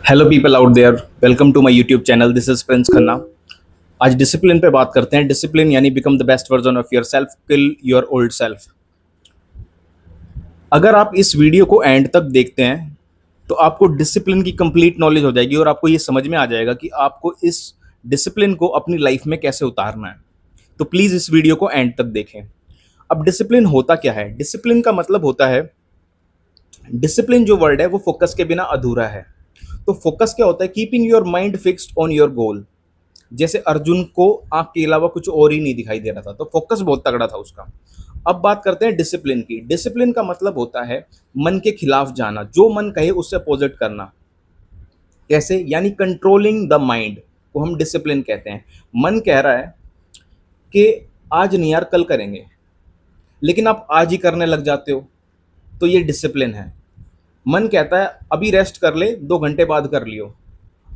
Hello people out there, welcome to my YouTube channel. This is Prince Khanna. आज discipline पे बात करते हैं। डिसिप्लिन यानी become the best version of yourself, kill your old self. अगर आप इस वीडियो को एंड तक देखते हैं तो आपको डिसिप्लिन की कंप्लीट नॉलेज हो जाएगी और आपको ये समझ में आ जाएगा कि आपको इस डिसिप्लिन को अपनी लाइफ में कैसे उतारना है। तो प्लीज इस वीडियो को एंड तक देखें। अब डिसिप्लिन होता क्या है? डिसिप्लिन का मतलब होता है, डिसिप्लिन जो वर्ड है वो फोकस के बिना अधूरा है। तो फोकस क्या होता है? Keeping your mind fixed on your goal. जैसे अर्जुन को आंख के अलावा कुछ और ही नहीं दिखाई दे रहा था, तो फोकस बहुत तगड़ा था उसका। अब बात करते हैं डिसिप्लिन की। डिसिप्लिन का मतलब होता है मन के खिलाफ जाना, जो मन कहे उससे अपोजिट करना। कैसे? यानी कंट्रोलिंग द माइंड को हम डिसिप्लिन कहते हैं। मन कह रहा है कि आज नहीं यार, कल करेंगे, लेकिन आप आज ही करने लग जाते हो, तो ये डिसिप्लिन है। मन कहता है अभी रेस्ट कर ले, 2 घंटे बाद कर लियो,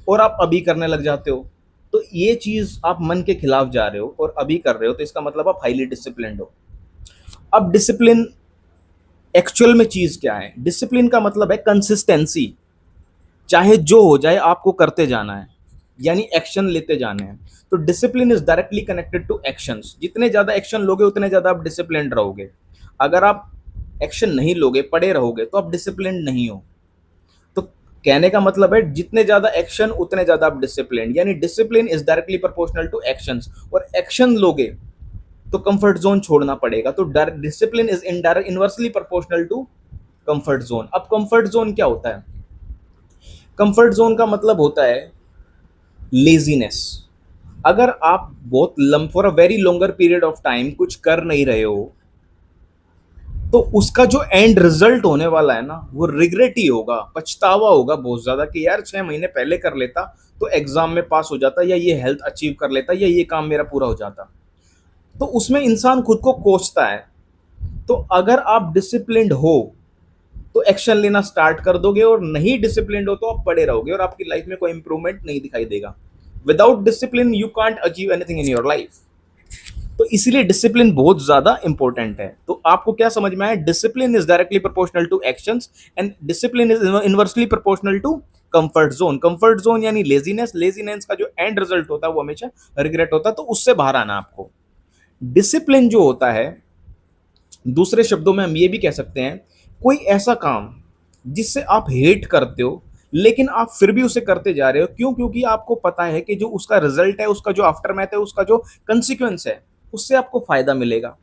और आप अभी करने लग जाते हो, तो ये चीज आप मन के खिलाफ जा रहे हो और अभी कर रहे हो, तो इसका मतलब आप हाईली डिसिप्लिन्ड हो। अब डिसिप्लिन एक्चुअल में चीज क्या है? डिसिप्लिन का मतलब है कंसिस्टेंसी। चाहे जो हो जाए आपको करते जाना है, यानी एक्शन लेते जाने हैं। तो discipline is directly connected to actions. जितने ज्यादा एक्शन लोगे उतने ज्यादा आप डिसिप्लिन्ड रहोगे। अगर आप एक्शन नहीं लोगे, पड़े रहोगे, तो आप डिसिप्लिन्ड नहीं हो। तो कहने का मतलब है जितने ज्यादा एक्शन उतने ज्यादा आप डिसिप्लिन, यानी discipline is directly proportional to actions. और एक्शन लोगे तो कंफर्ट जोन छोड़ना पड़ेगा। तो discipline is indirect inversely proportional to comfort zone. अब कंफर्ट जोन क्या होता है? कंफर्ट जोन का मतलब होता है लेजीनेस। अगर आप बहुत for a very longer period of time कुछ कर नहीं रहे हो, तो उसका जो एंड रिजल्ट होने वाला है ना, वो रिग्रेट ही होगा, पछतावा होगा बहुत ज्यादा कि यार 6 महीने पहले कर लेता तो एग्जाम में पास हो जाता, या ये हेल्थ अचीव कर लेता, या ये काम मेरा पूरा हो जाता। तो उसमें इंसान खुद को कोसता है। तो अगर आप डिसिप्लिन्ड हो तो एक्शन लेना स्टार्ट कर दोगे, और नहीं डिसिप्लिन्ड हो तो आप पड़े रहोगे और आपकी लाइफ में कोई इंप्रूवमेंट नहीं दिखाई देगा। Without discipline you can't achieve anything in your life. तो इसीलिए डिसिप्लिन बहुत ज्यादा इंपॉर्टेंट है। तो आपको क्या समझ में आया? Discipline is directly proportional to actions and discipline is inversely proportional to comfort zone. Comfort zone यानी लेजीनेस। लेजीनेस का जो एंड रिजल्ट होता है वो हमेशा रिग्रेट होता है। तो उससे बाहर आना आपको। डिसिप्लिन जो होता है, दूसरे शब्दों में हम ये भी कह सकते हैं, कोई ऐसा काम जिससे आप हेट करते हो लेकिन आप फिर भी उसे करते जा रहे हो। क्यों? क्योंकि आपको पता है कि जो उसका रिजल्ट है, उसका जो आफ्टर मैथ है, उसका जो कंसिक्वेंस है, उससे आपको फायदा मिलेगा।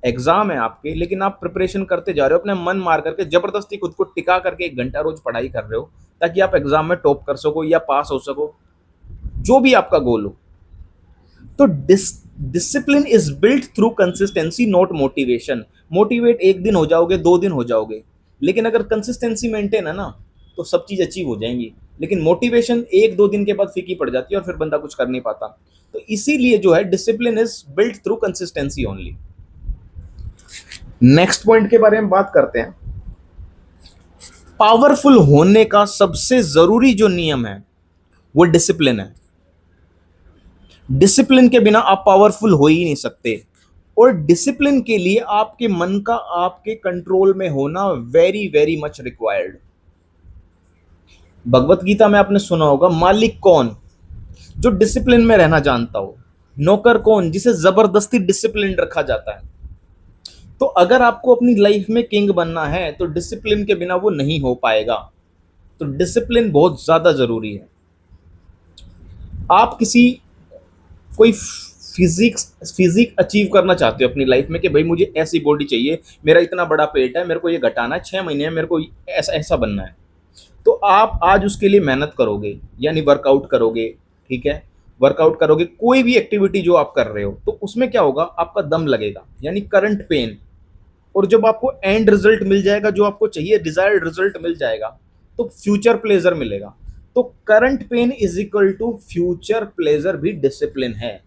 एग्जाम है आपके, लेकिन आप प्रिपरेशन करते जा रहे हो, अपने मन मार करके जबरदस्ती खुद को टिका करके 1 घंटा रोज पढ़ाई कर रहे हो ताकि आप एग्जाम में टॉप कर सको या पास हो सको, जो भी आपका गोल हो। तो discipline is built through consistency, not motivation. Motivate एक दिन हो जाओगे, 2 दिन हो जाओगे, लेकिन अगर कंसिस्टेंसी मेंटेन है ना, तो सब चीज अचीव हो जाएंगी। लेकिन मोटिवेशन 1-2 दिन के बाद फीकी पड़ जाती है और फिर बंदा कुछ कर नहीं पाता। तो इसीलिए जो है, discipline is built through consistency only. Next point के बारे में बात करते हैं। पावरफुल होने का सबसे जरूरी जो नियम है वो डिसिप्लिन है। डिसिप्लिन के बिना आप पावरफुल हो ही नहीं सकते। और डिसिप्लिन के लिए आपके मन का आपके कंट्रोल में होना very very much required. Bhagavad Gita में आपने सुना होगा, मालिक कौन? जो डिसिप्लिन में रहना जानता हो। नौकर कौन? जिसे जबरदस्ती डिसिप्लिन रखा जाता है। तो अगर आपको अपनी लाइफ में किंग बनना है तो डिसिप्लिन के बिना वो नहीं हो पाएगा। तो डिसिप्लिन बहुत ज्यादा जरूरी है। आप किसी कोई फिजिक अचीव करना चाहते हो अपनी लाइफ में कि भाई मुझे ऐसी बॉडी चाहिए, मेरा इतना बड़ा पेट है, मेरे को ये घटाना है, 6 महीने में मेरे को ऐसा ऐसा बनना है, तो आप आज उसके लिए मेहनत करोगे, यानी वर्कआउट करोगे। ठीक है, वर्कआउट करोगे, कोई भी एक्टिविटी जो आप कर रहे हो, तो उसमें क्या होगा? आपका दम लगेगा, यानी करंट पेन। और जब आपको एंड रिजल्ट मिल जाएगा, जो आपको चाहिए, डिजायर्ड रिजल्ट मिल जाएगा, तो फ्यूचर प्लेजर मिलेगा। तो current pain is equal to future pleasure भी डिसिप्लिन है।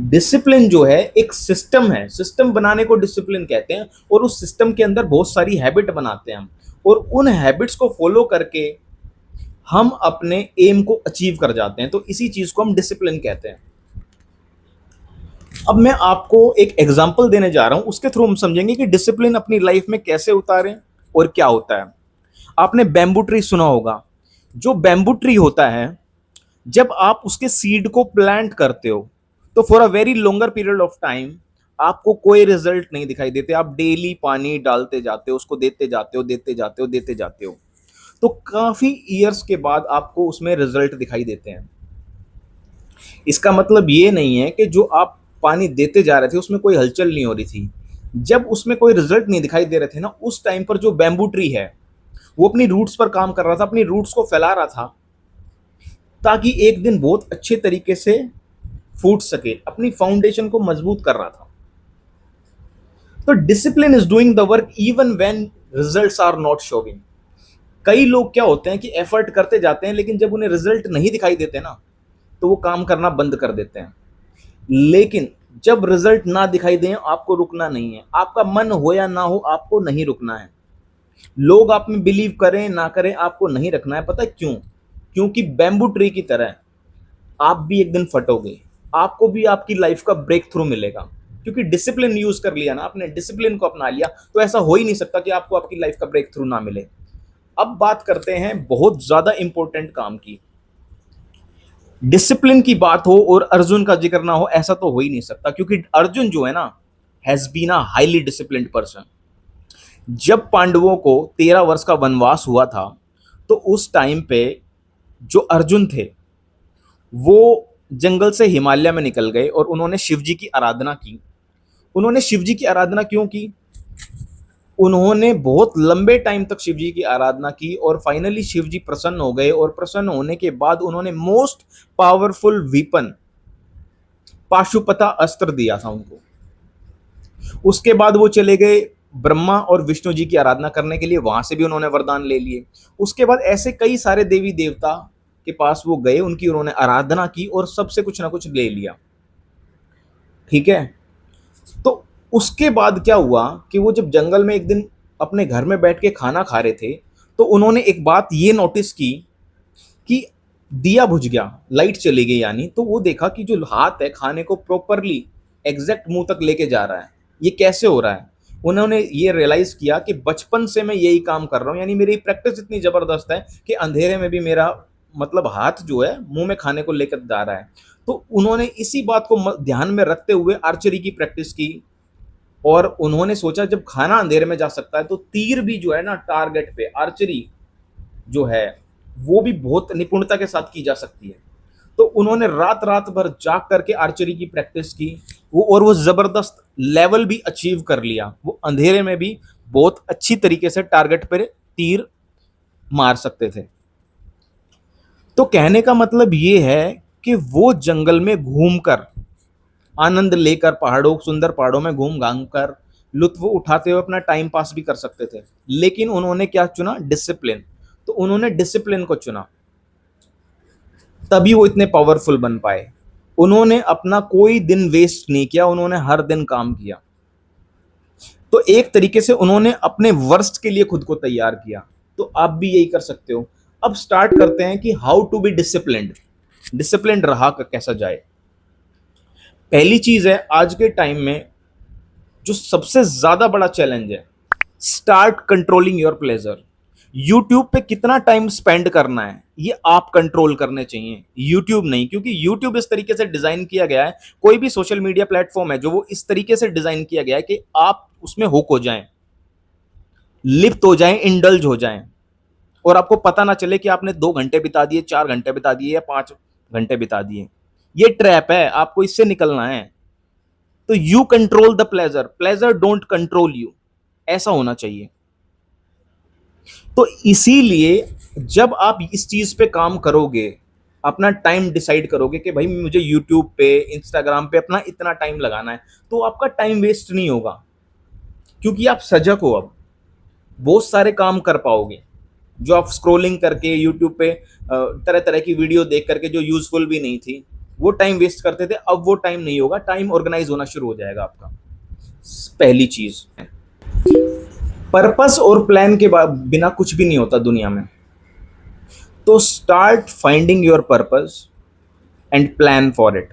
डिसिप्लिन जो है एक सिस्टम है, सिस्टम बनाने को डिसिप्लिन कहते हैं, और उस सिस्टम के अंदर बहुत सारी हैबिट बनाते हैं हम, और उन हैबिट्स को फॉलो करके हम अपने एम को अचीव कर जाते हैं। तो इसी चीज को हम डिसिप्लिन कहते हैं। अब मैं आपको एक एग्जांपल देने जा रहा हूं, उसके थ्रू हम समझेंगे कि डिसिप्लिन अपनी लाइफ में कैसे उतारें और क्या होता है। आपने बैम्बू ट्री सुना होगा। जो बैम्बू ट्री होता है, जब आप उसके सीड को प्लांट करते हो तो for a very longer period of time आपको कोई रिजल्ट नहीं दिखाई देते। आप डेली पानी डालते जाते हो, उसको देते जाते हो, देते जाते हो, देते जाते हो, तो काफी ईयर्स के बाद आपको उसमें रिजल्ट दिखाई देते हैं। इसका मतलब ये नहीं है कि जो आप पानी देते जा रहे थे उसमें कोई हलचल नहीं हो रही थी। जब उसमें कोई रिजल्ट नहीं दिखाई दे रहे थे ना, उस टाइम पर जो बैम्बू ट्री है वो अपनी रूट्स पर काम कर रहा था, अपनी रूट्स को फैला रहा था, ताकि एक दिन बहुत अच्छे तरीके से फूट सके, अपनी फाउंडेशन को मजबूत कर रहा था। तो discipline is doing the work even when results are not showing. कई लोग क्या होते हैं कि एफर्ट करते जाते हैं, लेकिन जब उन्हें रिजल्ट नहीं दिखाई देते ना, तो वो काम करना बंद कर देते हैं। लेकिन जब रिजल्ट ना दिखाई दे, आपको रुकना नहीं है। आपका मन हो या ना हो, आपको नहीं रुकना है। लोग आप में बिलीव करें ना करें, आपको नहीं रखना है। पता है क्यों? क्योंकि बैम्बू ट्री की तरह आप भी एक दिन फटोगे, आपको भी आपकी लाइफ का ब्रेक थ्रू मिलेगा। क्योंकि डिसिप्लिन यूज कर लिया ना आपने, डिसिप्लिन को अपना लिया, तो ऐसा हो ही नहीं सकता कि आपको आपकी लाइफ का ब्रेक थ्रू ना मिले। अब बात करते हैं बहुत ज्यादा इंपॉर्टेंट काम की। डिसिप्लिन की बात हो और अर्जुन का जिक्र ना हो, ऐसा तो हो ही नहीं सकता, क्योंकि अर्जुन जो है ना, has been a highly disciplined person. जब पांडवों को 13 वर्ष का वनवास हुआ था, तो उस टाइम पे जो अर्जुन थे वो जंगल से हिमालय में निकल गए और उन्होंने शिव जी की आराधना की। उन्होंने शिव जी की आराधना क्यों की? उन्होंने बहुत लंबे टाइम तक शिव जी की आराधना की और फाइनली शिव जी प्रसन्न हो गए, और प्रसन्न होने के बाद उन्होंने मोस्ट पावरफुल वीपन पाशुपता अस्त्र दिया था उनको। उसके बाद वो चले गए ब्रह्मा और विष्णु जी की आराधना करने के लिए, वहां से भी उन्होंने वरदान ले लिए। उसके बाद ऐसे कई सारे देवी देवता के पास वो गए, उनकी उन्होंने आराधना की और सबसे कुछ ना कुछ ले लिया। ठीक है। तो उसके बाद क्या हुआ कि वो जब जंगल में एक दिन अपने घर में बैठ के खाना खा रहे थे, तो उन्होंने एक बात ये नोटिस की कि दिया बुझ गया, लाइट चली गई यानी। तो वो देखा कि जो हाथ है खाने को प्रॉपरली एग्जैक्ट मुंह तक लेके जा रहा है, ये कैसे हो रहा है। उन्होंने ये रियलाइज किया कि बचपन से मैं यही काम कर रहा हूँ, यानी मेरी प्रैक्टिस इतनी जबरदस्त है कि अंधेरे में भी मेरा मतलब हाथ जो है मुंह में खाने को लेकर जा रहा है। तो उन्होंने इसी बात को ध्यान में रखते हुए आर्चरी की प्रैक्टिस की, और उन्होंने सोचा जब खाना अंधेरे में जा सकता है तो तीर भी जो है ना, टारगेट पे आर्चरी जो है वो भी बहुत निपुणता के साथ की जा सकती है। तो उन्होंने रात रात भर जाग करके आर्चरी की प्रैक्टिस की, और वो जबरदस्त लेवल भी अचीव कर लिया। वो अंधेरे में भी बहुत अच्छी तरीके से टारगेट पर तीर मार सकते थे। तो कहने का मतलब ये है कि वो जंगल में घूमकर आनंद लेकर, पहाड़ों, सुंदर पहाड़ों में घूम घाम कर लुत्फ उठाते हुए अपना टाइम पास भी कर सकते थे। लेकिन उन्होंने क्या चुना? डिसिप्लिन। तो उन्होंने डिसिप्लिन को चुना, तभी वो इतने पावरफुल बन पाए। उन्होंने अपना कोई दिन वेस्ट नहीं किया, उन्होंने हर दिन काम किया। तो एक तरीके से उन्होंने अपने वर्स्ट के लिए खुद को तैयार किया। तो आप भी यही कर सकते हो। अब स्टार्ट करते हैं कि how to be disciplined. Disciplined रहा कैसा जाए। पहली चीज है, आज के टाइम में जो सबसे ज्यादा बड़ा चैलेंज है, start controlling your pleasure. YouTube पे कितना टाइम स्पेंड करना है ये आप कंट्रोल करने चाहिए, यूट्यूब नहीं। क्योंकि यूट्यूब इस तरीके से डिजाइन किया गया है, कोई भी सोशल मीडिया प्लेटफॉर्म है जो वो इस तरीके से डिजाइन किया गया है कि आप उसमें हुक हो जाएं, लिप्त हो जाएं, इंडल्ज हो जाएं, और आपको पता ना चले कि आपने 2 घंटे बिता दिए, 4 घंटे बिता दिए या 5 घंटे बिता दिए। ये ट्रैप है, आपको इससे निकलना है। तो you control the pleasure, pleasure don't control you, ऐसा होना चाहिए। तो इसीलिए जब आप इस चीज पे काम करोगे, अपना टाइम डिसाइड करोगे कि भाई मुझे यूट्यूब पे, इंस्टाग्राम पे अपना इतना टाइम लगाना है, तो आपका टाइम वेस्ट नहीं होगा, क्योंकि आप सजग हो। अब बहुत सारे काम कर पाओगे जो आप स्क्रोलिंग करके यूट्यूब पे तरह तरह की वीडियो देख करके, जो यूजफुल भी नहीं थी, वो टाइम वेस्ट करते थे, अब वो टाइम नहीं होगा। टाइम ऑर्गेनाइज होना शुरू हो जाएगा आपका। पहली चीज, पर्पस और प्लान के बिना कुछ भी नहीं होता दुनिया में। तो start finding your purpose and plan for it.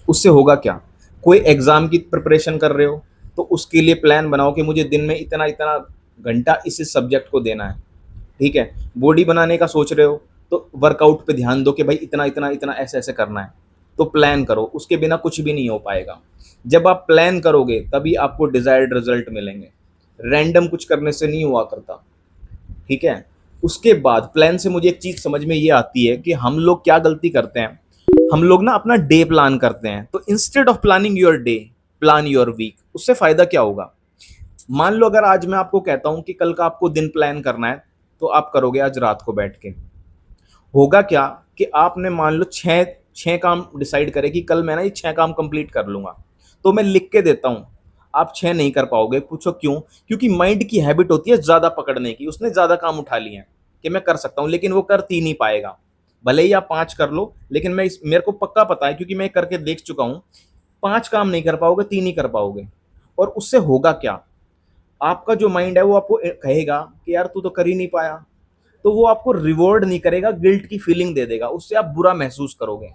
उससे होगा क्या? कोई एग्जाम की प्रिपरेशन कर रहे हो तो उसके लिए प्लान बनाओ कि मुझे दिन में इतना इतना घंटा इस सब्जेक्ट को देना है। ठीक है, बॉडी बनाने का सोच रहे हो तो वर्कआउट पे ध्यान दो कि भाई इतना इतना इतना ऐसे ऐसे करना है, तो प्लान करो, उसके बिना कुछ भी नहीं हो पाएगा। जब आप प्लान करोगे तभी आपको डिजायर्ड रिजल्ट मिलेंगे, रैंडम कुछ करने से नहीं हुआ करता। ठीक है, उसके बाद प्लान से मुझे एक चीज समझ में ये आती है कि हम लोग क्या गलती करते हैं। हम लोग ना अपना डे प्लान करते हैं, तो instead of planning your day, plan your week. उससे फायदा क्या होगा? मान लो अगर आज मैं आपको कहता हूं कि कल का आपको दिन प्लान करना है, तो आप करोगे आज रात को बैठ के। होगा क्या कि आपने मान लो छह छह काम डिसाइड करे कि कल मैं ना ये छह काम कंप्लीट कर लूंगा, तो मैं लिख के देता हूं, आप छह नहीं कर पाओगे। पूछो क्यों? क्योंकि माइंड की हैबिट होती है ज्यादा पकड़ने की, उसने ज्यादा काम उठा लिए हैं कि मैं कर सकता हूं, लेकिन वो कर ही नहीं पाएगा। भले ही आप पांच कर लो, लेकिन मेरे को पक्का पता है, क्योंकि मैं करके देख चुका हूं, पांच काम नहीं कर पाओगे, तीन ही कर पाओगे। और उससे होगा क्या? आपका जो माइंड है वो आपको कहेगा कि यार तू तो कर ही नहीं पाया, तो वो आपको रिवॉर्ड नहीं करेगा, गिल्ट की फीलिंग दे देगा, उससे आप बुरा महसूस करोगे।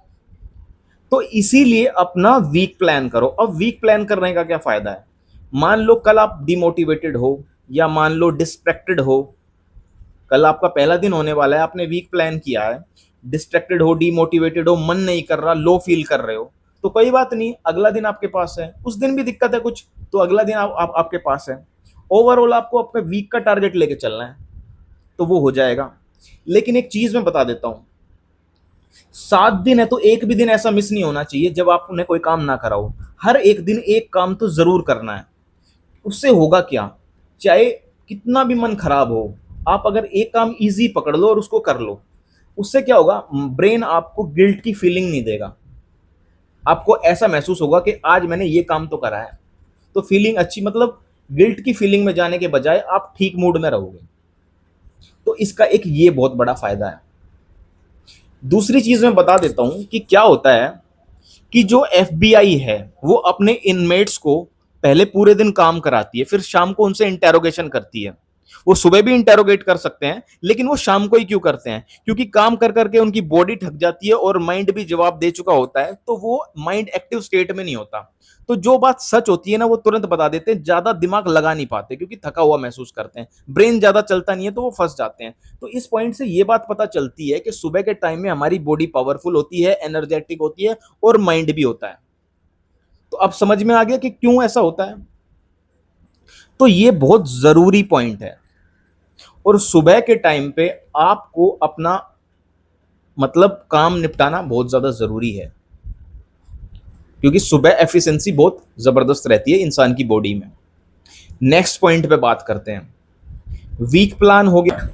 तो इसीलिए अपना वीक प्लान करो। अब वीक प्लान करने का क्या फायदा है? मान लो कल आप डिमोटिवेटेड हो, या मान लो डिस्ट्रैक्टेड हो, कल आपका पहला दिन होने वाला है, आपने वीक प्लान किया है, डिस्ट्रैक्टेड हो, डिमोटिवेटेड हो, मन नहीं कर रहा, लो फील कर रहे हो, तो कोई बात नहीं, अगला दिन आपके पास है। उस दिन भी दिक्कत है कुछ, तो अगला दिन आपके पास है। ओवरऑल आपको अपने वीक का टारगेट लेके चलना है, तो वो हो जाएगा। लेकिन एक चीज मैं बता देता हूं, 7 दिन है तो एक भी दिन ऐसा मिस नहीं होना चाहिए जब आपने कोई काम ना करा हो। हर एक दिन एक काम तो जरूर करना है। उससे होगा क्या? चाहे कितना भी मन खराब हो, आप अगर एक काम इजी पकड़ लो और उसको कर लो, उससे क्या होगा? ब्रेन आपको गिल्ट की फीलिंग नहीं देगा। आपको ऐसा महसूस होगा कि आज मैंने ये काम तो करा है, तो फीलिंग अच्छी, मतलब गिल्ट की फीलिंग में जाने के बजाय आप ठीक मूड में रहोगे। तो इसका एक ये बहुत बड़ा फायदा है। दूसरी चीज मैं बता देता हूं कि क्या होता है कि जो एफबीआई है वो अपने इनमेट्स को पहले पूरे दिन काम कराती है, फिर शाम को उनसे इंटेरोगेशन करती है। वो सुबह भी इंटेरोगेट कर सकते हैं, लेकिन वो शाम को ही क्यों करते हैं? क्योंकि काम कर करके उनकी बॉडी थक जाती है और माइंड भी जवाब दे चुका होता है, तो वो माइंड एक्टिव स्टेट में नहीं होता। तो जो बात सच होती है ना वो तुरंत बता देते हैं, ज्यादा दिमाग लगा नहीं पाते क्योंकि थका हुआ महसूस करते हैं, ब्रेन ज्यादा चलता नहीं है, तो वो फंस जाते हैं। तो इस पॉइंट से ये बात पता चलती है कि सुबह के टाइम में हमारी बॉडी पावरफुल होती है, एनर्जेटिक होती है, और माइंड भी होता है। तो अब समझ में आ गया कि क्यों ऐसा होता है। तो ये बहुत जरूरी पॉइंट है, और सुबह के टाइम पे आपको अपना मतलब काम निपटाना बहुत ज्यादा जरूरी है, क्योंकि सुबह एफिशिएंसी बहुत जबरदस्त रहती है इंसान की बॉडी में। नेक्स्ट पॉइंट पे बात करते हैं। वीक प्लान हो गया।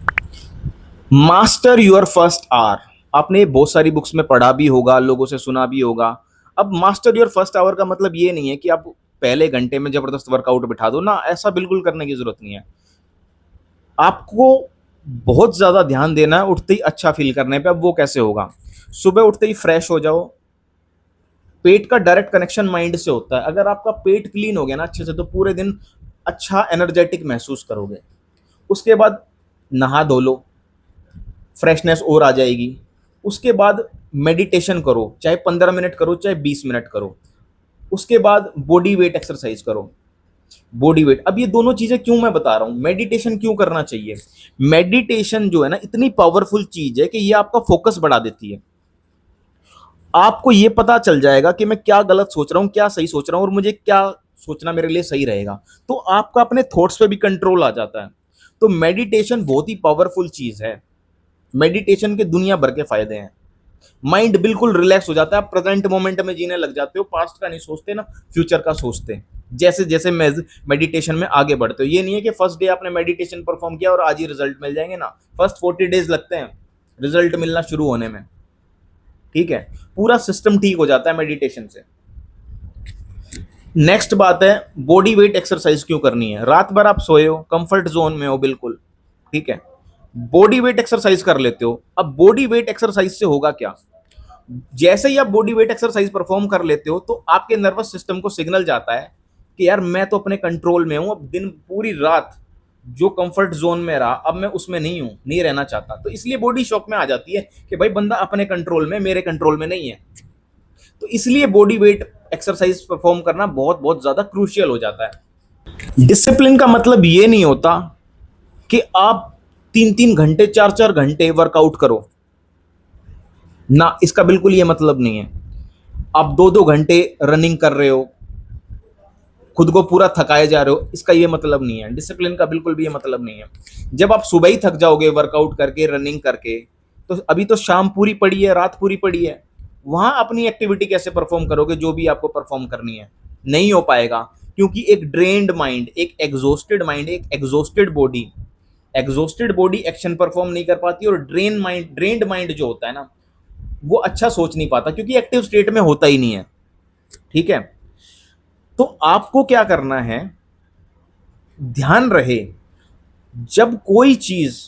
Master your first hour. आपने बहुत सारी बुक्स में पढ़ा भी होगा, लोगों से सुना भी होगा। अब मास्टर योर फर्स्ट आवर का मतलब ये नहीं है कि आप पहले घंटे में जबरदस्त वर्कआउट बिठा दो ना, ऐसा बिल्कुल करने की जरूरत नहीं है। आपको बहुत ज्यादा ध्यान देना है उठते ही अच्छा फील करने पे। अब वो कैसे होगा? सुबह उठते ही फ्रेश हो जाओ। पेट का डायरेक्ट कनेक्शन माइंड से होता है। अगर आपका पेट क्लीन हो गया ना अच्छे से, तो पूरे दिन अच्छा एनर्जेटिक महसूस करोगे। उसके बाद नहा धो लो, फ्रेशनेस और आ जाएगी। उसके बाद मेडिटेशन करो, चाहे 15 मिनट करो चाहे 20 मिनट करो। उसके बाद बॉडी वेट एक्सरसाइज करो। बॉडी वेट, अब ये दोनों चीजें क्यों मैं बता रहा हूं, मेडिटेशन क्यों करना चाहिए? मेडिटेशन जो है ना, इतनी पावरफुल चीज है कि ये आपका फोकस बढ़ा देती है। आपको ये पता चल जाएगा कि मैं क्या गलत सोच रहा हूं, क्या सही सोच रहा हूं, और मुझे क्या सोचना मेरे लिए सही रहेगा। तो आपका अपने थॉट्स पे भी कंट्रोल आ जाता है। तो मेडिटेशन बहुत ही पावरफुल चीज है। मेडिटेशन के दुनिया भर के फायदे हैं। माइंड बिल्कुल रिलैक्स हो जाता है, आप प्रेजेंट मोमेंट में जीने लग जाते हो, पास्ट का नहीं सोचते ना, फ्यूचर का सोचते। जैसे जैसे मेडिटेशन में आगे बढ़ते हो, ये नहीं है कि फर्स्ट डे आपने मेडिटेशन परफॉर्म किया और आज ही रिजल्ट मिल जाएंगे ना। फर्स्ट 40 डेज लगते हैं रिजल्ट मिलना शुरू होने में। ठीक है, पूरा सिस्टम ठीक हो जाता है मेडिटेशन से। नेक्स्ट बात है, बॉडी वेट एक्सरसाइज क्यों करनी है? रात भर आप सोए हो, कंफर्ट जोन में हो बिल्कुल, ठीक है, बॉडी वेट एक्सरसाइज कर लेते हो। अब बॉडी वेट एक्सरसाइज से होगा क्या? जैसे ही आप बॉडी वेट एक्सरसाइज परफॉर्म कर लेते हो, तो आपके नर्वस सिस्टम को सिग्नल जाता है कि यार मैं तो अपने कंट्रोल में हूं। अब दिन पूरी रात जो कंफर्ट जोन में रहा, अब मैं उसमें नहीं हूं, नहीं रहना चाहता। तो इसलिए बॉडी शॉक में आ जाती है कि भाई बंदा अपने कंट्रोल में, मेरे कंट्रोल में नहीं है। तो इसलिए बॉडी वेट एक्सरसाइज परफॉर्म करना बहुत बहुत ज्यादा क्रूशियल हो जाता है। डिसिप्लिन का मतलब ये नहीं होता कि आप 3-3 घंटे 4-4 घंटे वर्कआउट करो ना, इसका बिल्कुल ये मतलब नहीं है। आप 2-2 घंटे रनिंग कर रहे हो, खुद को पूरा थकाए जा रहे हो, इसका ये मतलब नहीं है। डिसिप्लिन का बिल्कुल भी ये मतलब नहीं है। जब आप सुबह ही थक जाओगे वर्कआउट करके, रनिंग करके, तो अभी तो शाम पूरी पड़ी है, रात पूरी पड़ी है, वहां अपनी एक्टिविटी कैसे परफॉर्म करोगे जो भी आपको परफॉर्म करनी है? नहीं हो पाएगा, क्योंकि एक ड्रेन्ड माइंड, एक एग्जॉस्टेड माइंड, एक एग्जॉस्टेड बॉडी एक्शन परफॉर्म नहीं कर पाती, और ड्रेन्ड माइंड जो होता है ना, वो अच्छा सोच नहीं पाता, क्योंकि एक्टिव स्टेट में होता ही नहीं है। ठीक है, तो आपको क्या करना है, ध्यान रहे, जब कोई चीज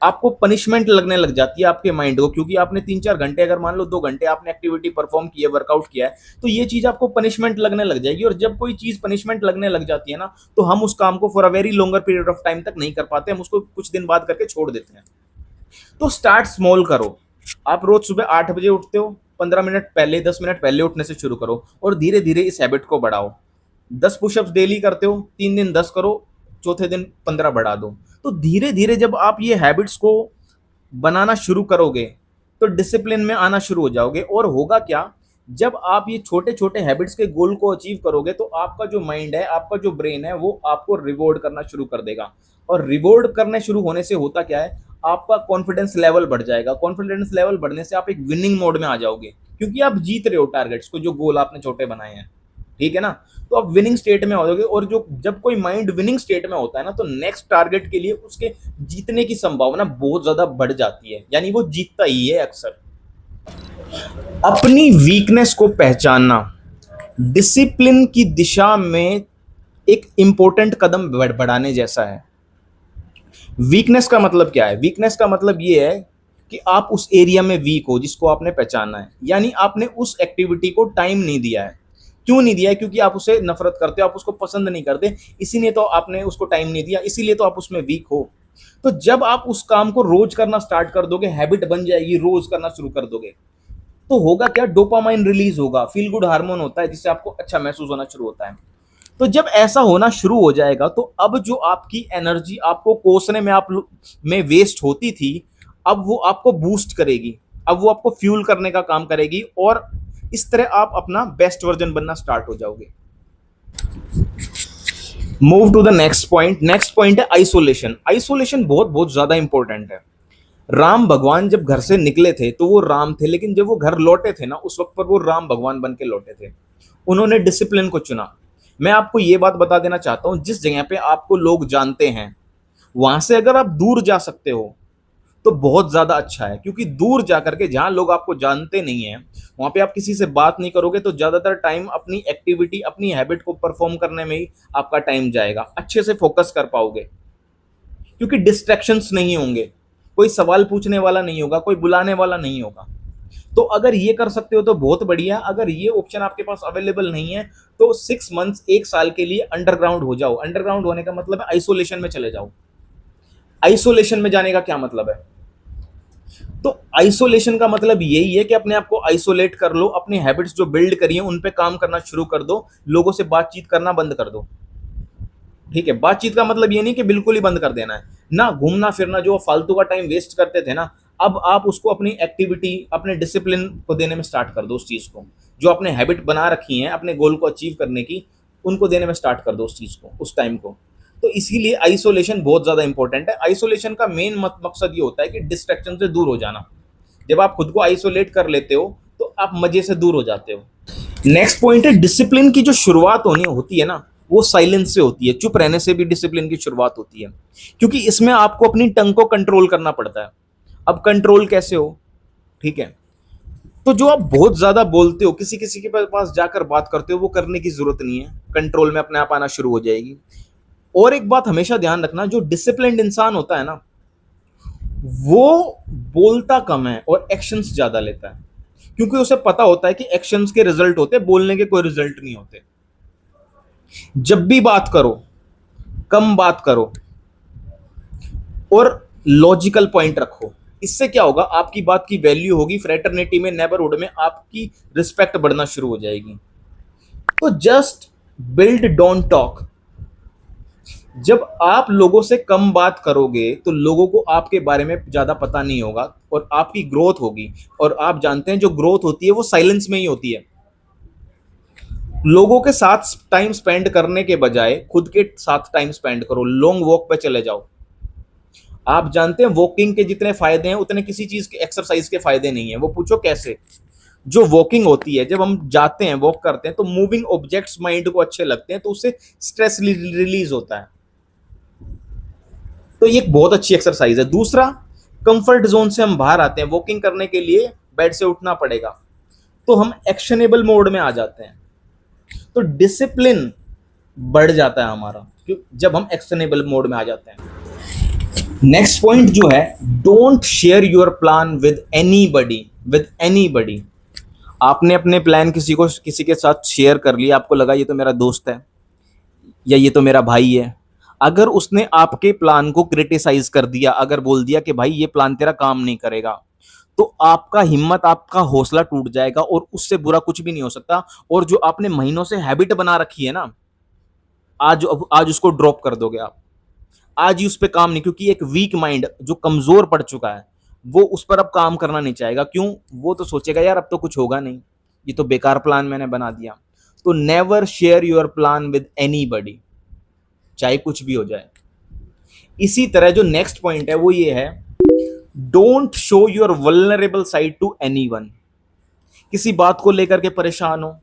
आपको पनिशमेंट लगने लग जाती है आपके माइंड को, क्योंकि आपने 3-4 घंटे, अगर मान लो 2 घंटे आपने एक्टिविटी परफॉर्म की है, वर्कआउट किया है, तो ये चीज आपको पनिशमेंट लगने लग जाएगी। और जब कोई चीज पनिशमेंट लगने लग जाती है ना, तो हम उस काम को for a very longer period of time तक नहीं कर पाते, हम उसको कुछ दिन बाद करके छोड़ देते हैं। तो स्टार्ट स्मॉल करो। आप रोज सुबह 8 बजे उठते हो, 15 मिनट पहले, 10 मिनट पहले उठने से शुरू करो, और धीरे धीरे इस हैबिट को बढ़ाओ। 10 पुशअप्स डेली करते हो, 3 दिन 10 करो, चौथे दिन 15 बढ़ा दो। तो धीरे धीरे जब आप ये हैबिट्स को बनाना शुरू करोगे, तो डिसिप्लिन में आना शुरू हो जाओगे। और होगा क्या, जब आप ये छोटे छोटे हैबिट्स के गोल को अचीव करोगे, तो आपका जो माइंड है, आपका जो ब्रेन है, वो आपको रिवॉर्ड करना शुरू कर देगा। और रिवॉर्ड करने शुरू होने से होता क्या है, आपका कॉन्फिडेंस लेवल बढ़ जाएगा। कॉन्फिडेंस लेवल बढ़ने से आप एक विनिंग मोड में आ जाओगे, क्योंकि आप जीत रहे हो टारगेट्स को, जो गोल आपने छोटे बनाए हैं। ठीक है ना, तो आप विनिंग स्टेट में हो जाओगे। और जो जब कोई माइंड विनिंग स्टेट में होता है ना, तो नेक्स्ट टारगेट के लिए उसके जीतने की संभावना बहुत ज्यादा बढ़ जाती है, यानी वो जीतता ही है अक्सर। अपनी वीकनेस को पहचानना डिसिप्लिन की दिशा में एक इंपॉर्टेंट कदम बढ़ाने जैसा है। वीकनेस का मतलब क्या है? वीकनेस का मतलब ये है कि आप उस एरिया में वीक हो जिसको आपने पहचाना है, यानी आपने उस एक्टिविटी को टाइम नहीं दिया है। क्यों नहीं दिया है? क्योंकि आप उसे नफरत करते हो, आप उसको पसंद नहीं करते, इसीलिए तो आपने उसको टाइम नहीं दिया, इसीलिए तो आप उसमें वीक हो। तो जब आप उस काम को रोज करना स्टार्ट कर दोगे, हैबिट बन जाएगी, रोज करना शुरू कर दोगे, तो होगा क्या, डोपामाइन रिलीज होगा, फील गुड हार्मोन होता है, जिससे आपको अच्छा महसूस होना शुरू होता है। तो जब ऐसा होना शुरू हो जाएगा, तो अब जो आपकी एनर्जी आपको कोसने में में वेस्ट होती थी, अब वो आपको बूस्ट करेगी, अब वो आपको फ्यूल करने का काम करेगी, और इस तरह आप अपना बेस्ट वर्जन बनना स्टार्ट हो जाओगे। Move to the next point. Next point है आइसोलेशन। आइसोलेशन बहुत बहुत ज्यादा इंपॉर्टेंट है। राम भगवान जब घर से निकले थे तो वो राम थे, लेकिन जब वो घर लौटे थे ना, उस वक्त पर वो राम भगवान बन के लौटे थे। उन्होंने डिसिप्लिन को चुना। मैं आपको ये बात बता देना चाहता हूं, जिस जगह पे आपको लोग जानते हैं, वहां से अगर आप दूर जा सकते हो तो बहुत ज्यादा अच्छा है, क्योंकि दूर जा करके जहां लोग आपको जानते नहीं है, वहां पे आप किसी से बात नहीं करोगे, तो ज्यादातर टाइम अपनी एक्टिविटी, अपनी हैबिट को परफॉर्म करने में ही आपका टाइम जाएगा। अच्छे से फोकस कर पाओगे, क्योंकि डिस्ट्रैक्शंस नहीं होंगे, कोई सवाल पूछने वाला नहीं होगा, कोई बुलाने वाला नहीं होगा। तो अगर ये कर सकते हो तो बहुत बढ़िया। अगर ये ऑप्शन आपके पास अवेलेबल नहीं है, तो 6 मंथ्स, 1 साल के लिए अंडरग्राउंड हो जाओ। अंडरग्राउंड होने का मतलब है आइसोलेशन में चले जाओ। आइसोलेशन में जाने का क्या मतलब है? तो आइसोलेशन का मतलब यही है कि अपने आप को आइसोलेट कर लो, अपनी हैबिट्स जो बिल्ड करी है उन पे काम करना शुरू कर दो, लोगों से बातचीत करना बंद कर दो। ठीक है, बातचीत का मतलब ये नहीं कि बिल्कुल ही बंद कर देना है ना। घूमना फिरना जो फालतू का टाइम वेस्ट करते थे ना, अब आप उसको अपनी एक्टिविटी, अपने डिसिप्लिन को देने में स्टार्ट कर दो। उस चीज को, जो आपने हैबिट बना रखी है अपने गोल को अचीव करने की, उनको देने में स्टार्ट कर दो उस चीज को, उस टाइम को। तो इसीलिए आइसोलेशन बहुत ज्यादा इंपॉर्टेंट है। आइसोलेशन का मेन मकसद ये होता है कि डिस्ट्रैक्शन से दूर हो जाना। जब आप खुद को आइसोलेट कर लेते हो, तो आप मजे से दूर हो जाते हो। नेक्स्ट पॉइंट है, डिसिप्लिन की जो शुरुआत होती है ना, वो साइलेंस से होती है। चुप रहने से भी डिसिप्लिन की शुरुआत होती है, क्योंकि इसमें आपको अपनी टंग को कंट्रोल करना पड़ता है। अब कंट्रोल कैसे हो? ठीक है, तो जो आप बहुत ज्यादा बोलते हो, किसी किसी के पास जाकर बात करते हो, वो करने की जरूरत नहीं है। कंट्रोल में अपने आप आना शुरू हो जाएगी। और एक बात हमेशा ध्यान रखना, जो डिसिप्लिन्ड इंसान होता है ना, वो बोलता कम है और एक्शंस ज्यादा लेता है, क्योंकि उसे पता होता है कि एक्शंस के रिजल्ट होते हैं, बोलने के कोई रिजल्ट नहीं होते। जब भी बात करो, कम बात करो और लॉजिकल पॉइंट रखो। इससे क्या होगा, आपकी बात की वैल्यू होगी, फ्रेटर्निटी में, नेबरहुड में आपकी रिस्पेक्ट बढ़ना शुरू हो जाएगी। तो जस्ट बिल्ड, डोंट टॉक। जब आप लोगों से कम बात करोगे तो लोगों को आपके बारे में ज़्यादा पता नहीं होगा और आपकी ग्रोथ होगी। और आप जानते हैं जो ग्रोथ होती है वो साइलेंस में ही होती है। लोगों के साथ टाइम स्पेंड करने के बजाय खुद के साथ टाइम स्पेंड करो, लॉन्ग वॉक पे चले जाओ। आप जानते हैं वॉकिंग के जितने फायदे हैं उतने किसी चीज के एक्सरसाइज के फायदे नहीं है। वो पूछो कैसे? जो वॉकिंग होती है, जब हम जाते हैं वॉक करते हैं तो मूविंग ऑब्जेक्ट्स माइंड को अच्छे लगते हैं, तो उससे स्ट्रेस रिलीज होता है। तो ये एक बहुत अच्छी एक्सरसाइज है। दूसरा, कंफर्ट जोन से हम बाहर आते हैं। वॉकिंग करने के लिए बेड से उठना पड़ेगा, तो हम एक्शनेबल मोड में आ जाते हैं। तो डिसिप्लिन बढ़ जाता है हमारा, क्यों? जब हम एक्शनेबल मोड में आ जाते हैं। नेक्स्ट पॉइंट जो है, don't share your plan with any बडी। आपने अपने प्लान किसी के साथ शेयर कर लिया, आपको लगा ये तो मेरा दोस्त है या ये तो मेरा भाई है। अगर उसने आपके प्लान को क्रिटिसाइज कर दिया, अगर बोल दिया कि भाई ये प्लान तेरा काम नहीं करेगा, तो आपका हिम्मत, आपका हौसला टूट जाएगा और उससे बुरा कुछ भी नहीं हो सकता। और जो आपने महीनों से हैबिट बना रखी है ना, आज उसको ड्रॉप कर दोगे आप। आज ही उस पर काम नहीं, क्योंकि एक वीक माइंड जो कमजोर पड़ चुका है वो उस पर अब काम करना नहीं चाहेगा। क्यों? वो तो सोचेगा यार अब तो कुछ होगा नहीं, ये तो बेकार प्लान मैंने बना दिया। तो never share your plan with any बडी, चाहे कुछ भी हो जाए। इसी तरह जो नेक्स्ट पॉइंट है वो ये है, don't show your vulnerable side to anyone. किसी बात को लेकर के परेशान हो,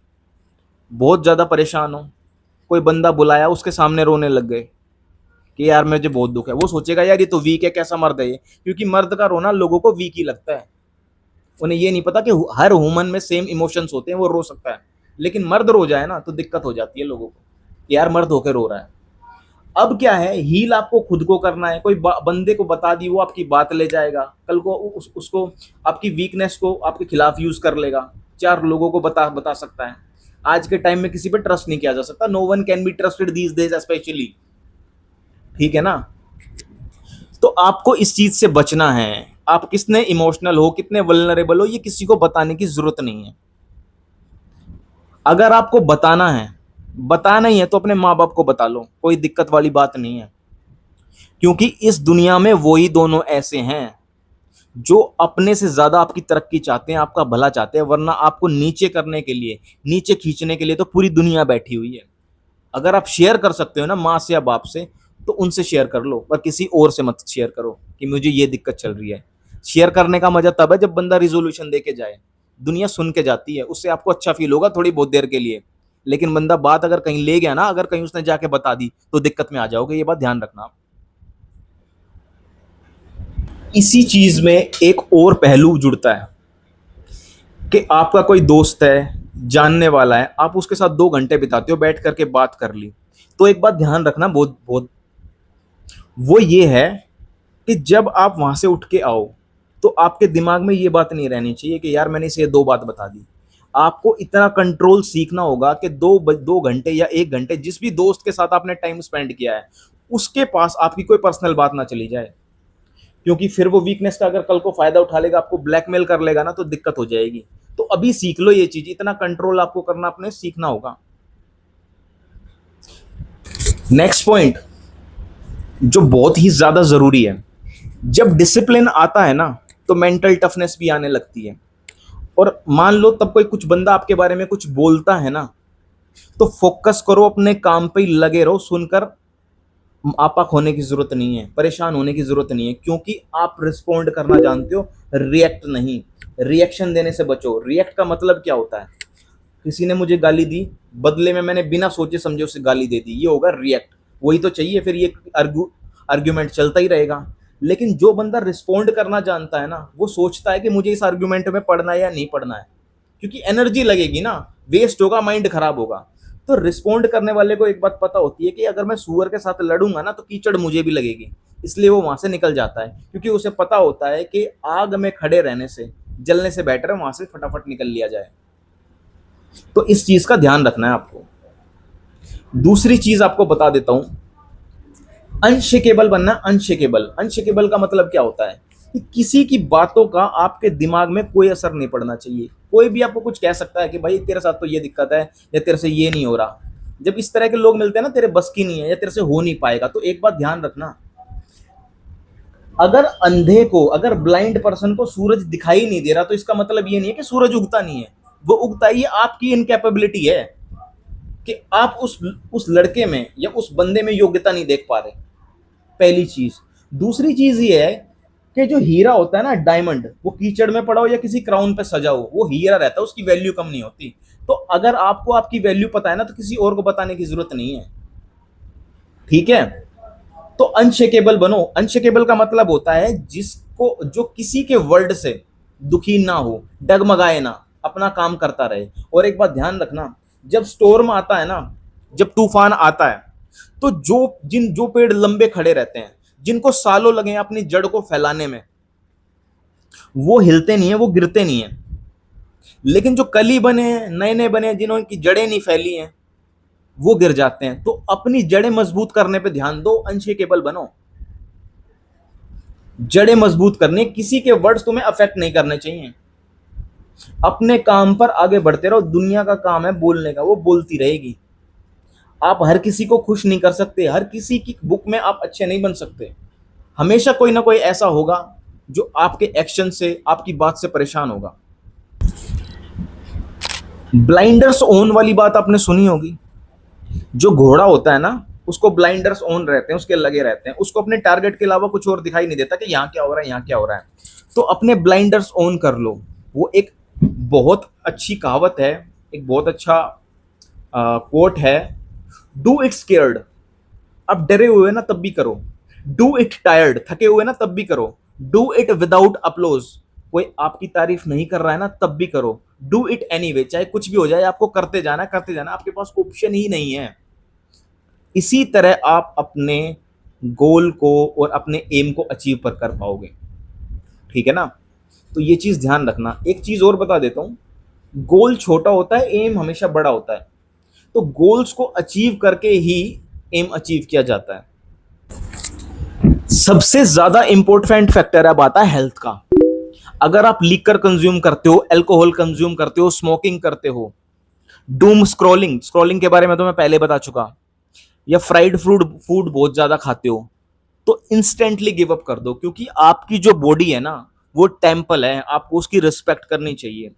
बहुत ज्यादा परेशान हो, कोई बंदा बुलाया, उसके सामने रोने लग गए कि यार मुझे बहुत दुख है। वो सोचेगा यार ये तो वीक है, कैसा मर्द है ये। क्योंकि मर्द का रोना लोगों को वीक ही लगता है। उन्हें ये नहीं पता कि हर ह्यूमन में सेम इमोशंस होते हैं, वो रो सकता है। लेकिन मर्द रो जाए ना तो दिक्कत हो जाती है लोगों को कि यार मर्द होकर रो रहा है। अब क्या है, हील आपको खुद को करना है। कोई बंदे को बता दी, वो आपकी बात ले जाएगा, कल को उसको आपकी वीकनेस को आपके खिलाफ यूज कर लेगा, चार लोगों को बता बता सकता है। आज के टाइम में किसी पे ट्रस्ट नहीं किया जा सकता। No one can be trusted these days specially. ठीक है ना? तो आपको इस चीज से बचना है। आप कितने इमोशनल हो, कितने वल्नरेबल हो, ये किसी को बताने की जरूरत नहीं है। अगर आपको बताना ही है तो अपने माँ बाप को बता लो, कोई दिक्कत वाली बात नहीं है। क्योंकि इस दुनिया में वही दोनों ऐसे हैं जो अपने से ज्यादा आपकी तरक्की चाहते हैं, आपका भला चाहते हैं। वरना आपको नीचे करने के लिए, नीचे खींचने के लिए तो पूरी दुनिया बैठी हुई है। अगर आप शेयर कर सकते हो ना माँ से या बाप से, तो उनसे शेयर कर लो, पर किसी और से मत शेयर करो कि मुझे ये दिक्कत चल रही है। शेयर करने का मजा तब है जब बंदा रिजोल्यूशन दे के जाए, दुनिया सुन के जाती है, उससे आपको अच्छा फील होगा थोड़ी बहुत देर के लिए। लेकिन बंदा बात अगर कहीं ले गया ना, अगर कहीं उसने जाके बता दी, तो दिक्कत में आ जाओगे। ये बात ध्यान रखना। इसी चीज में एक और पहलू जुड़ता है कि आपका कोई दोस्त है, जानने वाला है, आप उसके साथ 2 घंटे बिताते हो, बैठ करके बात कर ली। तो एक बात ध्यान रखना, बहुत बहुत, वो ये है कि जब आप वहां से उठ के आओ तो आपके दिमाग में ये बात नहीं रहनी चाहिए कि यार मैंने इसे 2 बात बता दी। आपको इतना कंट्रोल सीखना होगा कि 2 घंटे या 1 घंटे जिस भी दोस्त के साथ आपने टाइम स्पेंड किया है, उसके पास आपकी कोई पर्सनल बात ना चली जाए। क्योंकि फिर वो वीकनेस का अगर कल को फायदा उठा लेगा, आपको ब्लैकमेल कर लेगा ना, तो दिक्कत हो जाएगी। तो अभी सीख लो ये चीज, इतना कंट्रोल आपको करना, अपने सीखना होगा। नेक्स्ट पॉइंट जो बहुत ही ज्यादा जरूरी है, जब डिसिप्लिन आता है ना तो मेंटल टफनेस भी आने लगती है। और मान लो तब कोई कुछ बंदा आपके बारे में कुछ बोलता है ना, तो फोकस करो, अपने काम पे ही लगे रहो। सुनकर आपाक होने की जरूरत नहीं है, परेशान होने की जरूरत नहीं है। क्योंकि आप रिस्पोंड करना जानते हो, रिएक्ट नहीं। रिएक्शन देने से बचो। रिएक्ट का मतलब क्या होता है? किसी ने मुझे गाली दी, बदले में मैंने बिना सोचे समझे उसे गाली दे दी, ये होगा रिएक्ट। वही तो चाहिए, फिर ये आर्ग्यूमेंट चलता ही रहेगा। लेकिन जो बंदा रिस्पोंड करना जानता है ना, वो सोचता है कि मुझे इस आर्ग्यूमेंट में पढ़ना है या नहीं पढ़ना है। क्योंकि एनर्जी लगेगी ना, वेस्ट होगा, माइंड खराब होगा। तो रिस्पोंड करने वाले को एक बात पता होती है कि अगर मैं सुअर के साथ लड़ूंगा ना तो कीचड़ मुझे भी लगेगी। इसलिए वो वहां से निकल जाता है, क्योंकि उसे पता होता है कि आग में खड़े रहने से, जलने से बेटर है वहां से फटाफट निकल लिया जाए। तो इस चीज का ध्यान रखना है आपको। दूसरी चीज आपको बता देता हूं, अनशेकेबल बनना। अनशेकेबल, अनशेकेबल का मतलब क्या होता है कि किसी की बातों का आपके दिमाग में कोई असर नहीं पड़ना चाहिए। कोई भी आपको कुछ कह सकता है कि भाई तेरे साथ तो ये दिक्कत है या तेरे से ये नहीं हो रहा, जब इस तरह के लोग मिलते हैं ना, तेरे बस की नहीं है या तेरे से हो नहीं पाएगा, तो एक बात ध्यान रखना, अगर अंधे को, अगर ब्लाइंड पर्सन को सूरज दिखाई नहीं दे रहा, तो इसका मतलब ये नहीं है कि सूरज उगता नहीं है, वो उगता ही है, आपकी इनकैपेबिलिटी है कि आप उस लड़के में या उस बंदे में योग्यता नहीं देख पा रहे। पहली चीज। दूसरी चीज ये है कि जो हीरा होता है ना, डायमंड, वो कीचड़ में पड़ा हो या किसी क्राउन पे सजा हो, वो हीरा रहता है, उसकी वैल्यू कम नहीं होती। तो अगर आपको आपकी वैल्यू पता है ना, तो किसी और को बताने की जरूरत नहीं है। ठीक है? तो अनशेकेबल बनो। अनशेकेबल का मतलब होता है जिसको, जो किसी के वर्ड से दुखी ना हो, डगमगाए ना, अपना काम करता रहे। और एक बात ध्यान रखना, जब स्टोर्म आता है ना, जब तूफान आता है, तो जो पेड़ लंबे खड़े रहते हैं, जिनको सालों लगे हैं अपनी जड़ को फैलाने में, वो हिलते नहीं है, वो गिरते नहीं है। लेकिन जो कली बने हैं, नए नए बने हैं, जिन्होंने की जड़ें नहीं फैली हैं, वो गिर जाते हैं। तो अपनी जड़ें मजबूत करने पे ध्यान दो, अनशेकेबल बनो। जड़ें मजबूत करने, किसी के वर्ड्स तुम्हें अफेक्ट नहीं करने चाहिए। अपने काम पर आगे बढ़ते रहो। दुनिया का काम है बोलने का, वो बोलती रहेगी। आप हर किसी को खुश नहीं कर सकते, हर किसी की बुक में आप अच्छे नहीं बन सकते। हमेशा कोई ना कोई ऐसा होगा जो आपके एक्शन से, आपकी बात से परेशान होगा। ब्लाइंडर्स ऑन वाली बात आपने सुनी होगी। जो घोड़ा होता है ना, उसको ब्लाइंडर्स ऑन रहते हैं, उसके लगे रहते हैं, उसको अपने टारगेट के अलावा कुछ और दिखाई नहीं देता कि यहाँ क्या हो रहा है, यहाँ क्या हो रहा है। तो अपने ब्लाइंडर्स ऑन कर लो। वो एक बहुत अच्छी कहावत है, एक बहुत अच्छा कोट है। डू इट स्केयर्ड, अब डरे हुए ना तब भी करो। डू इट टायर्ड, थके हुए ना तब भी करो। डू इट विदाउट अपलोज, कोई आपकी तारीफ नहीं कर रहा है ना तब भी करो। डू इट एनीवे, चाहे कुछ भी हो जाए, आपको करते जाना, करते जाना, आपके पास ऑप्शन ही नहीं है। इसी तरह आप अपने गोल को और अपने एम को अचीव पर कर पाओगे। ठीक है ना? तो ये चीज ध्यान रखना। एक चीज और बता देता हूं, गोल छोटा होता है, एम हमेशा बड़ा होता है। तो गोल्स को अचीव करके ही एम अचीव किया जाता है। सबसे ज्यादा इंपॉर्टेंट फैक्टर अब आता है हेल्थ का। अगर आप लीकर कंज्यूम करते हो, अल्कोहल कंज्यूम करते हो, स्मोकिंग करते हो, डूम स्क्रॉलिंग, स्क्रॉलिंग के बारे में तो मैं पहले बता चुका, या फ्राइड फूड फूड बहुत ज्यादा खाते हो, तो इंस्टेंटली गिव अप कर दो। क्योंकि आपकी जो बॉडी है ना, वो टेम्पल है, आपको उसकी रिस्पेक्ट करनी चाहिए।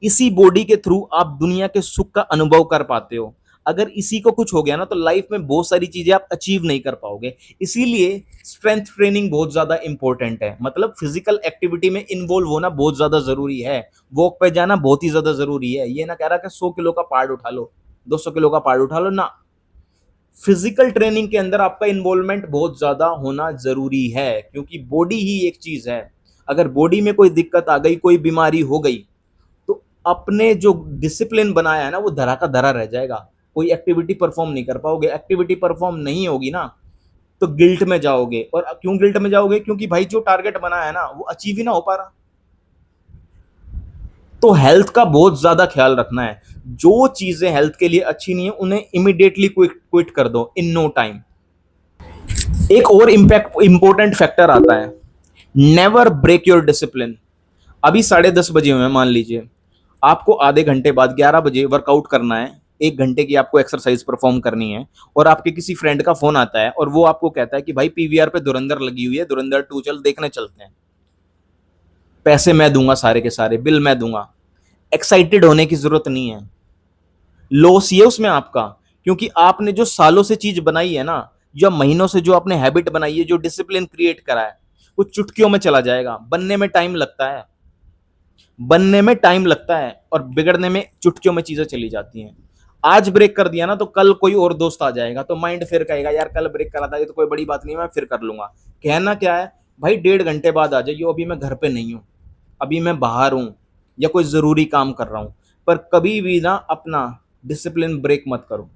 इसी बॉडी के थ्रू आप दुनिया के सुख का अनुभव कर पाते हो। अगर इसी को कुछ हो गया ना, तो लाइफ में बहुत सारी चीजें आप अचीव नहीं कर पाओगे। इसीलिए स्ट्रेंथ ट्रेनिंग बहुत ज्यादा इंपॉर्टेंट है। मतलब फिजिकल एक्टिविटी में इन्वॉल्व होना बहुत ज्यादा जरूरी है। वॉक पे जाना बहुत ही ज्यादा जरूरी है। ये ना कह रहा कि 100 किलो का पार्ट उठा लो, 200 किलो का पार्ट उठा लो ना। फिजिकल ट्रेनिंग के अंदर आपका इन्वॉल्वमेंट बहुत ज्यादा होना जरूरी है, क्योंकि बॉडी ही एक चीज है। अगर बॉडी में कोई दिक्कत आ गई, कोई बीमारी हो गई, तो अपने जो डिसिप्लिन बनाया है ना, वो धरा का धरा रह जाएगा। कोई एक्टिविटी परफॉर्म नहीं कर पाओगे। एक्टिविटी परफॉर्म नहीं होगी ना, तो गिल्ट में जाओगे। और क्यों गिल्ट में जाओगे? क्योंकि भाई जो टारगेट बनाया है ना, वो अचीव ही ना हो पा रहा। तो हेल्थ का बहुत ज्यादा ख्याल रखना है। जो चीजें हेल्थ के लिए अच्छी नहीं है, उन्हें इमीडिएटली क्विट कर दो इन नो टाइम। एक और इम्पैक्ट इंपॉर्टेंट फैक्टर आता है, नेवर ब्रेक योर डिसिप्लिन। अभी 10:30 बजे हुए हैं, मान लीजिए आपको आधे घंटे बाद 11 बजे वर्कआउट करना है, 1 घंटे की आपको एक्सरसाइज परफॉर्म करनी है, और आपके किसी फ्रेंड का फोन आता है और वो आपको कहता है कि भाई पीवीआर पे धुरंधर लगी हुई है, धुरंधर 2 चल देखने चलते हैं, पैसे मैं दूंगा, सारे के सारे बिल मैं दूंगा। एक्साइटेड होने की जरूरत नहीं है। लॉस ये उसमें आपका, क्योंकि आपने जो सालों से चीज बनाई है ना, या महीनों से जो आपने हैबिट बनाई है, जो डिसिप्लिन क्रिएट करा है, वो चुटकियों में चला जाएगा। बनने में टाइम लगता है, बनने में टाइम लगता है, और बिगड़ने में चुटकियों में चीजें चली जाती हैं। आज ब्रेक कर दिया ना, तो कल कोई और दोस्त आ जाएगा, तो माइंड फिर कहेगा यार कल ब्रेक करा था, ये तो कोई बड़ी बात नहीं, मैं फिर कर लूंगा। कहना क्या है भाई, 1.5 घंटे बाद आ जाइए, अभी मैं घर पे नहीं हूँ, अभी मैं बाहर हूँ, या कोई जरूरी काम कर रहा हूँ। पर कभी भी ना अपना डिसिप्लिन ब्रेक मत करो।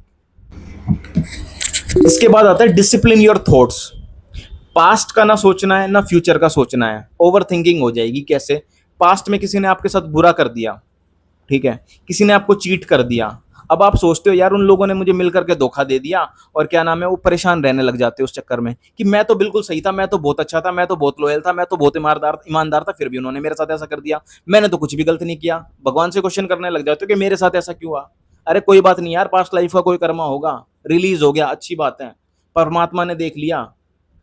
इसके बाद आता है डिसिप्लिन योर थॉट्स। पास्ट का ना सोचना है, ना फ्यूचर का सोचना है। ओवर थिंकिंग हो जाएगी। कैसे? पास्ट में किसी ने आपके साथ बुरा कर दिया, ठीक है, किसी ने आपको चीट कर दिया, अब आप सोचते हो यार उन लोगों ने मुझे मिलकर के धोखा दे दिया, और क्या नाम है, वो परेशान रहने लग जाते हो उस चक्कर में कि मैं तो बिल्कुल सही था, मैं तो बहुत अच्छा था, मैं तो बहुत लॉयल था, मैं तो बहुत ईमानदार ईमानदार था, फिर भी उन्होंने मेरे साथ ऐसा कर दिया, मैंने तो कुछ भी गलत नहीं किया। भगवान से क्वेश्चन करने लग जाते हो कि मेरे साथ ऐसा क्यों हुआ। अरे कोई बात नहीं यार, पास्ट लाइफ का कोई कर्मा होगा, रिलीज हो गया, अच्छी बात है, परमात्मा ने देख लिया,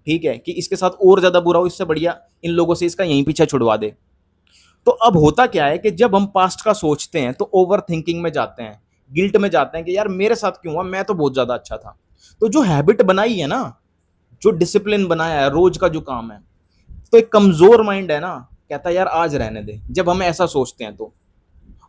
ठीक है, कि इसके साथ और ज्यादा बुरा हो, इससे बढ़िया इन लोगों से इसका यहीं पीछे छुड़वा दे। तो अब होता क्या है कि जब हम पास्ट का सोचते हैं तो ओवर थिंकिंग में जाते हैं, गिल्ट में जाते हैं कि यार मेरे साथ क्यों हुआ, मैं तो बहुत ज्यादा अच्छा था। तो जो हैबिट बनाई है ना, जो डिसिप्लिन बनाया है, रोज का जो काम है, तो एक कमजोर माइंड है ना, कहता है यार आज रहने दे, जब हम ऐसा सोचते हैं तो।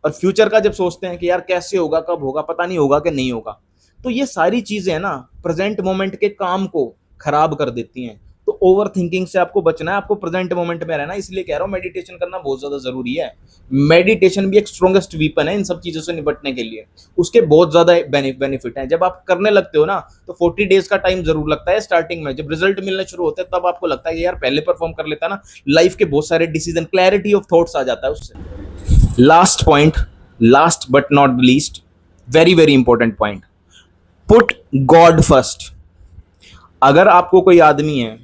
और फ्यूचर का जब सोचते हैं कि यार कैसे होगा, कब होगा, पता नहीं होगा कि नहीं होगा, तो ये सारी चीजें है ना, प्रेजेंट मोमेंट के काम को खराब कर देती हैं। तो ओवर थिंकिंग से आपको बचना है, आपको प्रेजेंट मोमेंट में रहना है, इसलिए कह रहा हूं मेडिटेशन करना बहुत ज्यादा जरूरी है। मेडिटेशन भी एक स्ट्रॉन्गेस्ट वीपन है इन सब चीजों से निपटने के लिए। उसके बहुत ज्यादा बेनिफिट हैं। जब आप करने लगते हो ना, तो 40 डेज का टाइम जरूर लगता है स्टार्टिंग में, जब रिजल्ट मिलने शुरू होते हैं तब आपको लगता है कि यार पहले परफॉर्म कर लेता ना, लाइफ के बहुत सारे डिसीजन, क्लैरिटी ऑफ थॉट्स आ जाता है उससे। Last point, last but not least, very very important point, put God first. अगर आपको कोई आदमी है,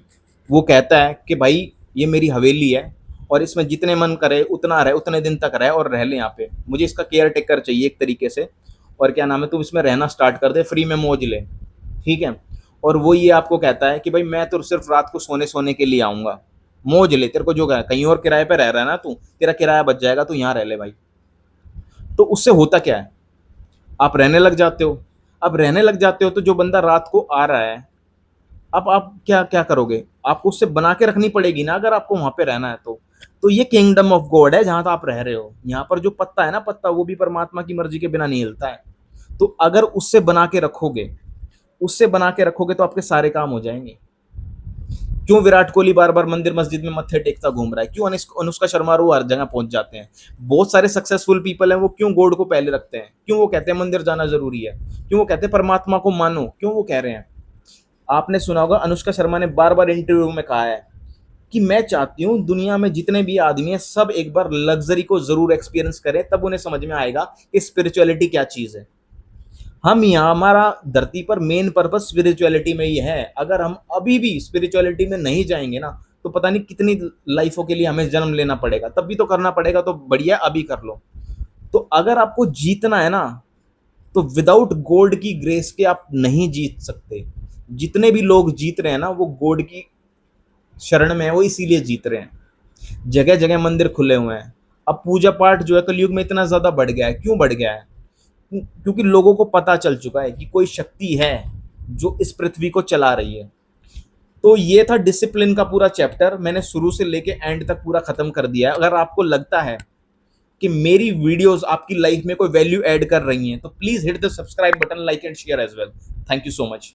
वो कहता है कि भाई ये मेरी हवेली है और इसमें जितने मन करे उतना रहे, उतने दिन तक रहे और रह ले यहाँ पे, मुझे इसका केयर टेकर चाहिए एक तरीके से, और क्या नाम है, तुम इसमें रहना स्टार्ट कर दे, फ्री में मौज ले, ठीक है। और वो ये आपको कहता है कि भाई मैं तो सिर्फ रात को सोने सोने के लिए आऊंगा, मौज ले, तेरे को जो कहीं और किराए पे रह रहा है ना तू, तेरा किराया बच जाएगा, तू यहाँ रह ले भाई। तो उससे होता क्या है, आप रहने लग जाते हो। अब रहने लग जाते हो तो जो बंदा रात को आ रहा है, अब आप क्या क्या करोगे, आपको उससे बना के रखनी पड़ेगी ना, अगर आपको वहां पे रहना है तो ये किंगडम ऑफ गॉड है जहां आप रह रहे हो। यहाँ पर जो पत्ता है ना, पत्ता वो भी परमात्मा की मर्जी के बिना नहीं हिलता है। तो अगर उससे बना के रखोगे, उससे बना के रखोगे तो आपके सारे काम हो जाएंगे। क्यों विराट कोहली बार बार मंदिर मस्जिद में मत्थे टेकता घूम रहा है, क्यों अनुष्का शर्मा वो हर जगह पहुंच जाते हैं, बहुत सारे सक्सेसफुल पीपल हैं, वो क्यों गॉड को पहले रखते हैं, क्यों वो कहते हैं मंदिर जाना जरूरी है, क्यों वो कहते हैं परमात्मा को मानो, क्यों वो कह रहे हैं। आपने सुना होगा अनुष्का शर्मा ने बार बार इंटरव्यू में कहा है कि मैं चाहती हूँ दुनिया में जितने भी आदमी हैं सब एक बार लग्जरी को जरूर एक्सपीरियंस करें, तब उन्हें समझ में आएगा कि स्पिरिचुअलिटी क्या चीज है। हम यहाँ, हमारा धरती पर मेन पर्पस स्पिरिचुअलिटी में ही है। अगर हम अभी भी स्पिरिचुअलिटी में नहीं जाएंगे ना, तो पता नहीं कितनी लाइफों के लिए हमें जन्म लेना पड़ेगा, तब भी तो करना पड़ेगा, तो बढ़िया अभी कर लो। तो अगर आपको जीतना है ना, तो विदाउट गॉड की ग्रेस के आप नहीं जीत सकते। जितने भी लोग जीत रहे हैं ना, वो गॉड की शरण में है, वो इसीलिए जीत रहे हैं। जगह जगह मंदिर खुले हुए हैं। अब पूजा पाठ जो है कलयुग में इतना ज्यादा बढ़ गया है, क्यों बढ़ गया है, क्योंकि लोगों को पता चल चुका है कि कोई शक्ति है जो इस पृथ्वी को चला रही है। तो ये था डिसिप्लिन का पूरा चैप्टर, मैंने शुरू से लेके एंड तक पूरा खत्म कर दिया है। अगर आपको लगता है कि मेरी वीडियोस आपकी लाइफ में कोई वैल्यू ऐड कर रही हैं, तो please hit the subscribe button, like and share as well. Thank you so much.